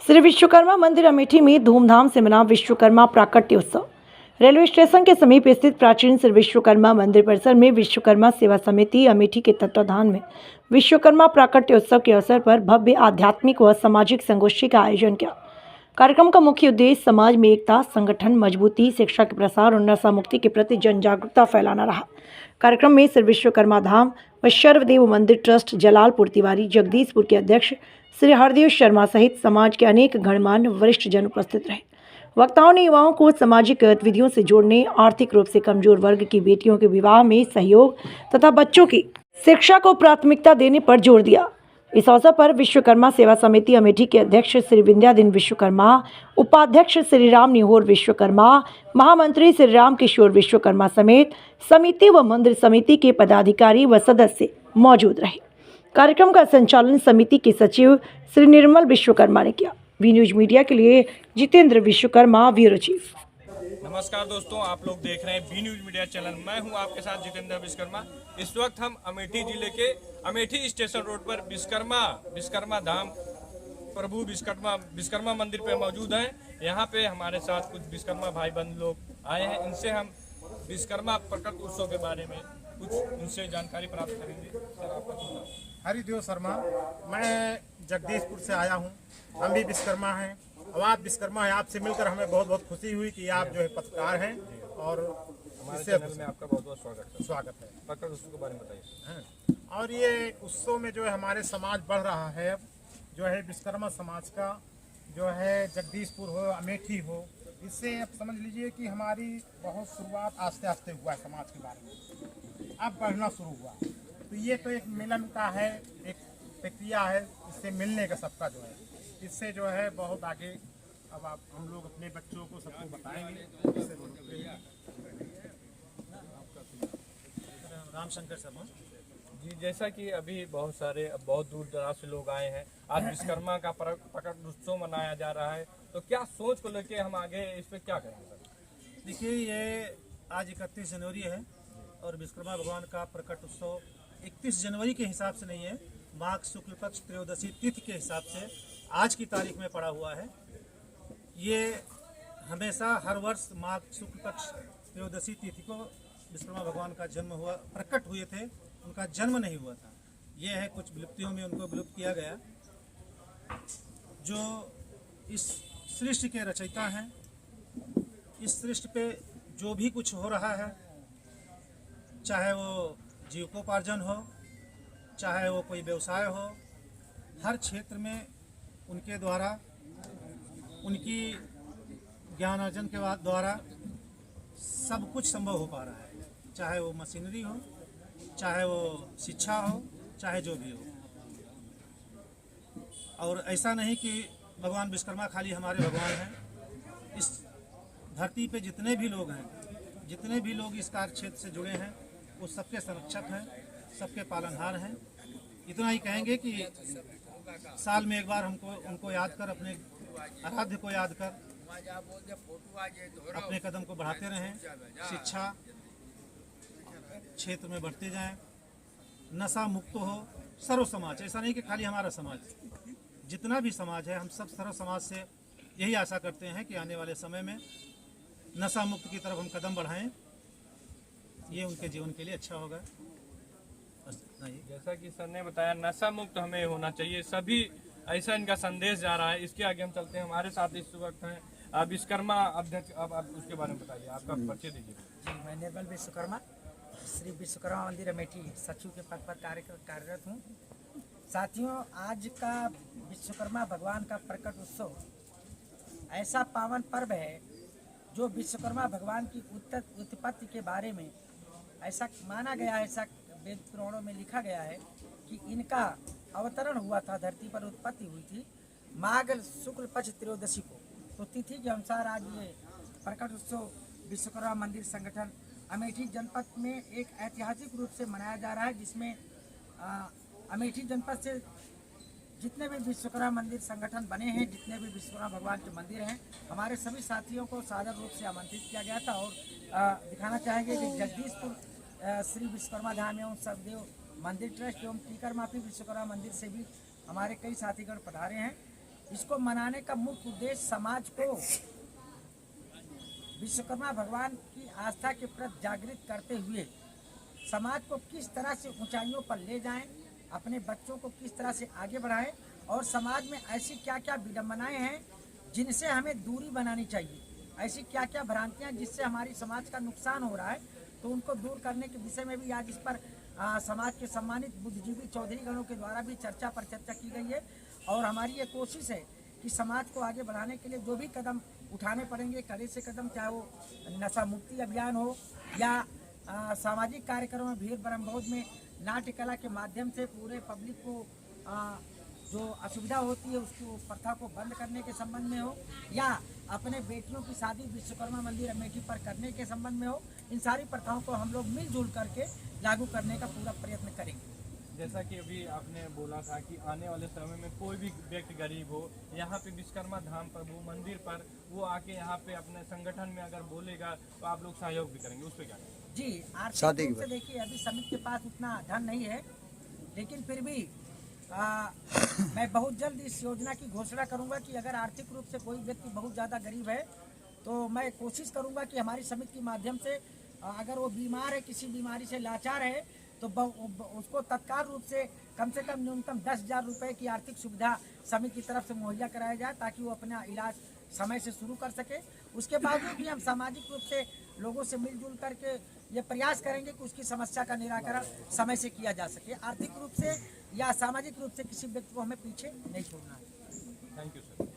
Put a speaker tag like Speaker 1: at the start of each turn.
Speaker 1: श्री विश्वकर्मा मंदिर अमेठी में धूमधाम से मना विश्वकर्मा प्राकट्य उत्सव। रेलवे स्टेशन के समीप स्थित प्राचीन श्री विश्वकर्मा मंदिर परिसर में विश्वकर्मा सेवा समिति अमेठी के तत्वाधान में विश्वकर्मा प्राकट्य उत्सव के अवसर पर भव्य आध्यात्मिक व सामाजिक संगोष्ठी का आयोजन किया। कार्यक्रम का मुख्य उद्देश्य समाज में एकता, संगठन मजबूती, शिक्षा के प्रसार और नशा मुक्ति के प्रति जन जागरूकता फैलाना रहा। कार्यक्रम में श्री विश्वकर्मा धाम व सर्वदेव मंदिर ट्रस्ट जलालपुर तिवारी जगदीशपुर के अध्यक्ष श्री हरदेव शर्मा सहित समाज के अनेक गणमान्य वरिष्ठ जन उपस्थित रहे। वक्ताओं ने युवाओं को सामाजिक गतिविधियों से जोड़ने, आर्थिक रूप से कमजोर वर्ग की बेटियों के विवाह में सहयोग तथा बच्चों की शिक्षा को प्राथमिकता देने पर जोर दिया। इस अवसर पर विश्वकर्मा सेवा समिति अमेठी के अध्यक्ष श्री विंध्यादीन विश्वकर्मा, उपाध्यक्ष श्री राम निहोर विश्वकर्मा, महामंत्री श्री राम किशोर विश्वकर्मा समेत समिति व मंदिर समिति के पदाधिकारी व सदस्य मौजूद रहे। कार्यक्रम का संचालन समिति के सचिव श्री निर्मल विश्वकर्मा ने किया। वी न्यूज मीडिया के लिए जितेंद्र विश्वकर्मा, ब्यूरो चीफ।
Speaker 2: नमस्कार दोस्तों, आप लोग देख रहे हैं बी न्यूज मीडिया चैनल। मैं हूं आपके साथ जितेंद्र विश्वकर्मा। इस वक्त हम अमेठी जिले के अमेठी स्टेशन रोड पर विश्वकर्मा धाम प्रभु विश्वकर्मा मंदिर पे मौजूद हैं। यहां पे हमारे साथ कुछ विश्वकर्मा भाई बंधु लोग आए हैं। इनसे हम विश्वकर्मा प्रकट उत्सव के बारे में कुछ उनसे जानकारी प्राप्त करेंगे। सर, आपका नाम?
Speaker 3: हरिदेव शर्मा। मैं जगदीशपुर से आया हूँ। हम भी विश्वकर्मा हैं और आप विश्वकर्मा हैं। आपसे मिलकर हमें बहुत बहुत खुशी हुई कि आप जो है पत्रकार हैं और
Speaker 2: हमारे चैनल में आपका बहुत बहुत
Speaker 3: स्वागत है।
Speaker 2: प्रकट उत्सव के बारे में बताइए।
Speaker 3: और ये उत्सव में जो है हमारे समाज बढ़ रहा है। अब जो है विश्वकर्मा समाज का जो है जगदीशपुर हो, अमेठी हो, इससे आप समझ लीजिए कि हमारी बहुत शुरुआत आस्ते आस्ते हुआ है समाज के बारे में, अब बढ़ना शुरू हुआ। तो ये तो एक मिलन का है, एक प्रक्रिया है, इससे मिलने का सबका जो है, इससे जो है बहुत आगे अब आप हम लोग अपने बच्चों को सबको बताएंगे। रामशंकर शर्मा
Speaker 2: जी, जैसा कि अभी बहुत दूर दराज से लोग आए हैं। आज विश्वकर्मा का प्रकट उत्सव मनाया जा रहा है, तो क्या सोच को लेके हम आगे इस पे क्या करेंगे?
Speaker 3: देखिए, ये आज 31 जनवरी है और विश्वकर्मा भगवान का प्रकट उत्सव 31 जनवरी के हिसाब से नहीं है, माघ शुक्ल पक्ष त्रयोदशी तिथि के हिसाब से आज की तारीख में पड़ा हुआ है। ये हमेशा हर वर्ष माघ शुक्ल पक्ष त्रयोदशी तिथि को विश्वकर्मा भगवान का जन्म हुआ, प्रकट हुए थे, उनका जन्म नहीं हुआ था। ये है कुछ विलुप्तियों में उनको विलुप्त किया गया। जो इस सृष्टि के रचयिता हैं, इस सृष्टि पे जो भी कुछ हो रहा है, चाहे वो जीविकोपार्जन हो, चाहे वो कोई व्यवसाय हो, हर क्षेत्र में उनके द्वारा, उनकी ज्ञान अर्जन के द्वारा सब कुछ संभव हो पा रहा है। चाहे वो मशीनरी हो, चाहे वो शिक्षा हो, चाहे जो भी हो। और ऐसा नहीं कि भगवान विश्वकर्मा खाली हमारे भगवान हैं। इस धरती पे जितने भी लोग हैं, जितने भी लोग इस कार्य क्षेत्र से जुड़े हैं, वो सबके संरक्षक हैं, सबके पालनहार हैं। इतना ही कहेंगे कि साल में एक बार हमको उनको याद कर, अपने आराध्य को याद कर अपने कदम को बढ़ाते रहें। शिक्षा क्षेत्र में बढ़ते जाएं, नशा मुक्त हो सर्व समाज। ऐसा नहीं कि खाली हमारा समाज, जितना भी समाज है, हम सब सर्व समाज से यही आशा करते हैं कि आने वाले समय में नशा मुक्त की तरफ हम कदम बढ़ाएं। ये उनके जीवन के लिए अच्छा होगा।
Speaker 2: जैसा कि सर ने बताया, नशा मुक्त हमें होना चाहिए, सभी ऐसा इनका संदेश जा रहा है। इसके आगे हम चलते हैं। हमारे साथ इस वक्त हैं विश्वकर्मा अध्यक्ष। अब आप उसके बारे में बताइए, आपका परिचय दीजिए।
Speaker 4: जी, मैं निर्मल विश्वकर्मा, श्री विश्वकर्मा मंदिर अमेठी सचिव के पद पर कार्यरत हूँ। साथियों, आज का विश्वकर्मा भगवान का प्रकट उत्सव ऐसा पावन पर्व है जो विश्वकर्मा भगवान की उत्पत्ति के बारे में ऐसा माना गया है, ऐसा वेद पुराणों में लिखा गया है कि इनका अवतरण हुआ था, धरती पर उत्पत्ति हुई थी माघ शुक्ल पक्ष त्रयोदशी को। तो तिथि के अनुसार आज ये प्रकट उत्सव विश्वकर्मा मंदिर संगठन अमेठी जनपद में एक ऐतिहासिक रूप से मनाया जा रहा है, जिसमें अमेठी जनपद से जितने भी विश्वकर्मा मंदिर संगठन बने हैं, जितने भी विश्वकर्मा भगवान के मंदिर हैं, हमारे सभी साथियों को सादर रूप से आमंत्रित किया गया था। और दिखाना चाहेंगे कि जगदीशपुर श्री विश्वकर्मा धाम एवं सर्वदेव मंदिर ट्रस्ट एवं टीकर माफी विश्वकर्मा मंदिर से भी हमारे कई साथीगण पधारे हैं। इसको मनाने का मुख्य उद्देश्य समाज को विश्वकर्मा भगवान की आस्था के प्रति जागृत करते हुए समाज को किस तरह से ऊंचाइयों पर ले जाएं, अपने बच्चों को किस तरह से आगे बढ़ाएं और समाज में ऐसी क्या क्या विडंबनाएं हैं जिनसे हमें दूरी बनानी चाहिए, ऐसी क्या क्या भ्रांतियां जिससे हमारी समाज का नुकसान हो रहा है, तो उनको दूर करने के विषय में भी आज इस पर समाज के सम्मानित बुद्धिजीवी चौधरी गणों के द्वारा भी चर्चा की गई है। और हमारी ये कोशिश है कि समाज को आगे बढ़ाने के लिए जो भी कदम उठाने पड़ेंगे, कड़े से कदम, चाहे वो नशा मुक्ति अभियान हो या सामाजिक कार्यक्रम में भीड़ ब्रह्मभोज में नाट्य कला के माध्यम से पूरे पब्लिक को जो असुविधा होती है उसको प्रथा को बंद करने के संबंध में हो, या अपने बेटियों की शादी विश्वकर्मा मंदिर अमेठी पर करने के संबंध में हो, इन सारी प्रथाओं को हम लोग मिलजुल करके लागू करने का पूरा प्रयत्न करेंगे।
Speaker 2: जैसा कि अभी आपने बोला था कि आने वाले समय में कोई भी व्यक्ति गरीब हो, यहाँ पे विश्वकर्मा धाम प्रभु मंदिर पर वो आके यहाँ पे अपने संगठन में अगर बोलेगा तो आप लोग सहयोग भी करेंगे, उस पर क्या करेंगे?
Speaker 4: जी, आर्थिक रूप से देखिए अभी समिति के पास उतना धन नहीं है, लेकिन फिर भी मैं बहुत जल्द इस योजना की घोषणा करूंगा कि अगर आर्थिक रूप से कोई व्यक्ति बहुत ज़्यादा गरीब है तो मैं कोशिश करूंगा कि हमारी समिति के माध्यम से अगर वो बीमार है, किसी बीमारी से लाचार है, तो उसको तत्काल रूप से कम न्यूनतम 10,000 रुपये की आर्थिक सुविधा समिति की तरफ से मुहैया कराया जाए ताकि वो अपना इलाज समय से शुरू कर सके। उसके बावजूद भी हम सामाजिक रूप से लोगों से मिलजुल करके ये प्रयास करेंगे कि उसकी समस्या का निराकरण समय से किया जा सके। आर्थिक रूप से या सामाजिक रूप से किसी व्यक्ति को हमें पीछे नहीं छोड़ना है।
Speaker 2: Thank you sir.